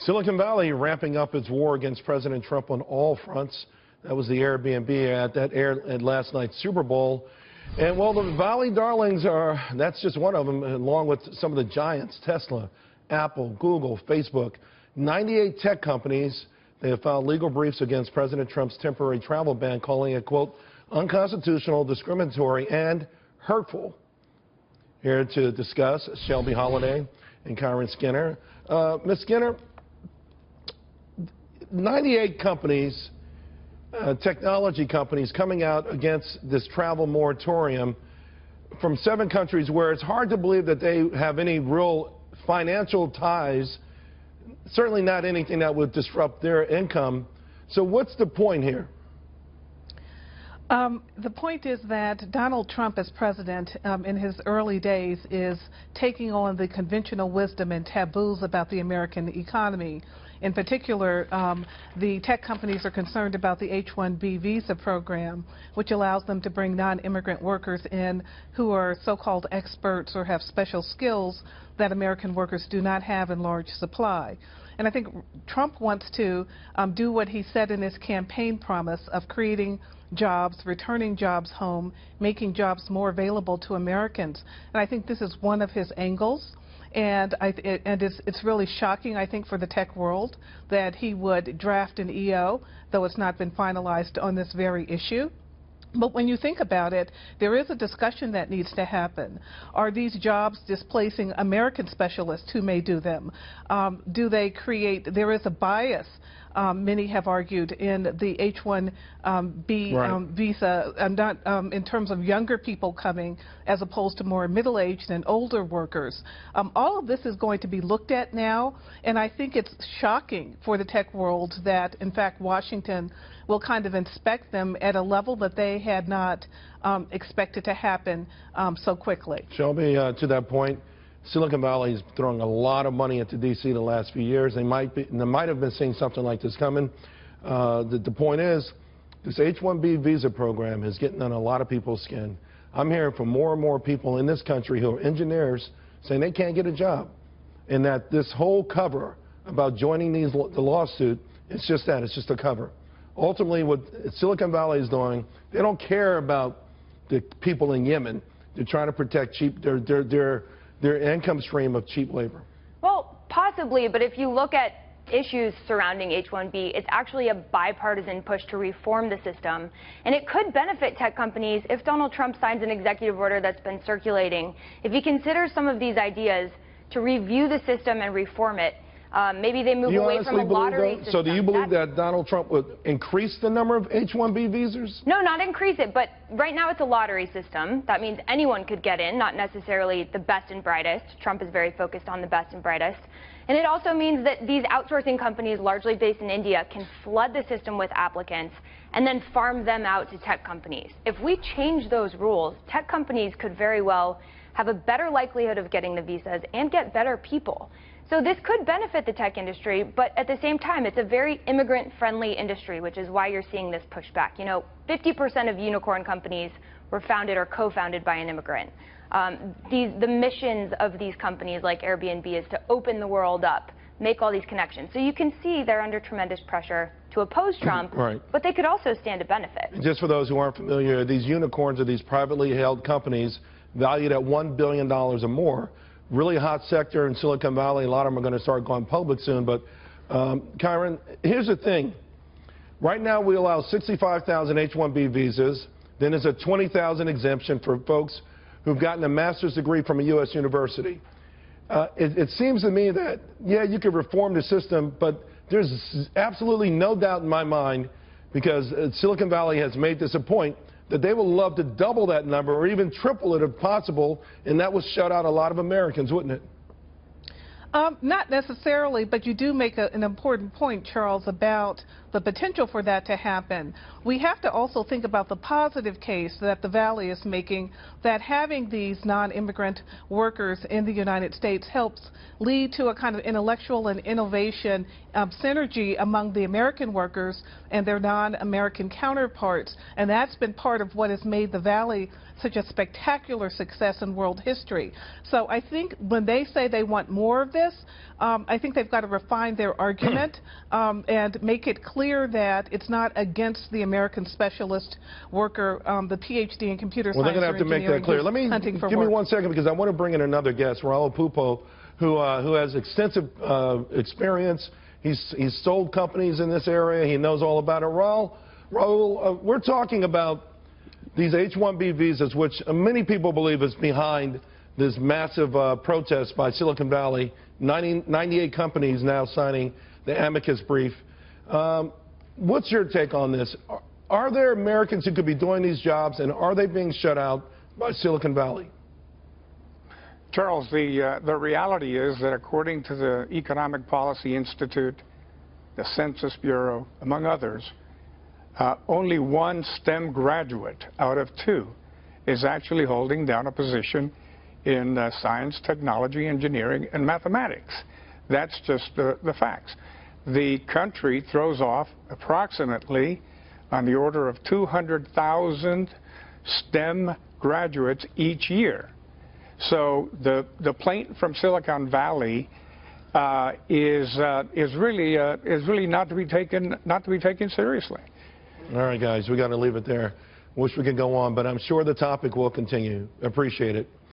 Silicon Valley ramping up its war against President Trump on all fronts. That was the Airbnb ad that aired at last night's Super Bowl. And well, the Valley darlings that's just one of them, along with some of the giants, Tesla, Apple, Google, Facebook. 98 tech companies, they have filed legal briefs against President Trump's temporary travel ban, calling it, quote, unconstitutional, discriminatory, and hurtful. Here to discuss, Shelby, Holliday, and Kiron Skinner. Ms. Skinner, 98 companies, technology companies, coming out against this travel moratorium from 7 countries where it's hard to believe that they have any real financial ties, certainly not anything that would disrupt their income. So what's the point here? The point is that Donald Trump as president in his early days is taking on the conventional wisdom and taboos about the American economy. In particular, the tech companies are concerned about the H-1B visa program, which allows them to bring non-immigrant workers in who are so-called experts or have special skills that American workers do not have in large supply. And I think Trump wants to do what he said in his campaign promise of creating jobs, returning jobs home, making jobs more available to Americans. And I think this is one of his angles. And it's really shocking, I think, for the tech world that he would draft an EO, though it's not been finalized on this very issue. But when you think about it, there is a discussion that needs to happen. Are these jobs displacing American specialists who may do them? Do they create, there is a bias, many have argued, in the H-1B visa, not in terms of younger people coming as opposed to more middle-aged and older workers. All of this is going to be looked at now, and I think it's shocking for the tech world that, in fact, Washington will kind of inspect them at a level that they had not expected to happen so quickly. Shelby, to that point, Silicon Valley is throwing a lot of money into D.C. the last few years. They might have been seeing something like this coming. The point is, this H-1B visa program is getting on a lot of people's skin. I'm hearing from more and more people in this country who are engineers saying they can't get a job, and that this whole cover about joining the lawsuit, it's just that, it's just a cover. Ultimately, what Silicon Valley is doing, they don't care about the people in Yemen. They're trying to protect their income stream of cheap labor. Well, possibly, but if you look at issues surrounding H-1B, it's actually a bipartisan push to reform the system. And it could benefit tech companies if Donald Trump signs an executive order that's been circulating. If he considers some of these ideas to review the system and reform it, maybe they move away from a lottery system. So do you believe that Donald Trump would increase the number of H-1B visas? No, not increase it, but right now it's a lottery system. That means anyone could get in, not necessarily the best and brightest. Trump is very focused on the best and brightest. And it also means that these outsourcing companies, largely based in India, can flood the system with applicants and then farm them out to tech companies. If we change those rules, tech companies could very well have a better likelihood of getting the visas and get better people. So this could benefit the tech industry, but at the same time, it's a very immigrant-friendly industry, which is why you're seeing this pushback. You know, 50% of unicorn companies were founded or co-founded by an immigrant. The missions of these companies like Airbnb is to open the world up, make all these connections. So you can see they're under tremendous pressure to oppose Trump, but they could also stand to benefit. Just for those who aren't familiar, these unicorns are these privately held companies valued at $1 billion or more. Really hot sector in Silicon Valley. A lot of them are going to start going public soon. But, Kiron, here's the thing. Right now, we allow 65,000 H-1B visas. Then there's a 20,000 exemption for folks who've gotten a master's degree from a U.S. university. It seems to me that, yeah, you could reform the system, but there's absolutely no doubt in my mind, because Silicon Valley has made this a point, that they would love to double that number or even triple it if possible, and that would shut out a lot of Americans, wouldn't it? Not necessarily, but you do make an important point, Charles, about the potential for that to happen. We have to also think about the positive case that the Valley is making, that having these non-immigrant workers in the United States helps lead to a kind of intellectual and innovation synergy among the American workers and their non-American counterparts. And that's been part of what has made the Valley such a spectacular success in world history. So I think when they say they want more of this, I think they've got to refine their argument and make it clear that it's not against the American specialist worker, the PhD in computer science. Well, they're going to have to make that clear. Let me give me 1 second because I want to bring in another guest, Raul Pupo, who has extensive experience. He's sold companies in this area. He knows all about it. Raul, we're talking about these H-1B visas, which many people believe is behind this massive protest by Silicon Valley. 98 companies now signing the amicus brief. What's your take on this? Are there Americans who could be doing these jobs, and are they being shut out by Silicon Valley? Charles, the reality is that according to the Economic Policy Institute, the Census Bureau, among others, only one STEM graduate out of 2 is actually holding down a position in science, technology, engineering, and mathematics. That's just the facts. The country throws off approximately on the order of 200,000 STEM graduates each year. So the plaint from Silicon Valley is really not to be taken seriously. All right, guys, we got to leave it there. Wish we could go on, but I'm sure the topic will continue. Appreciate it.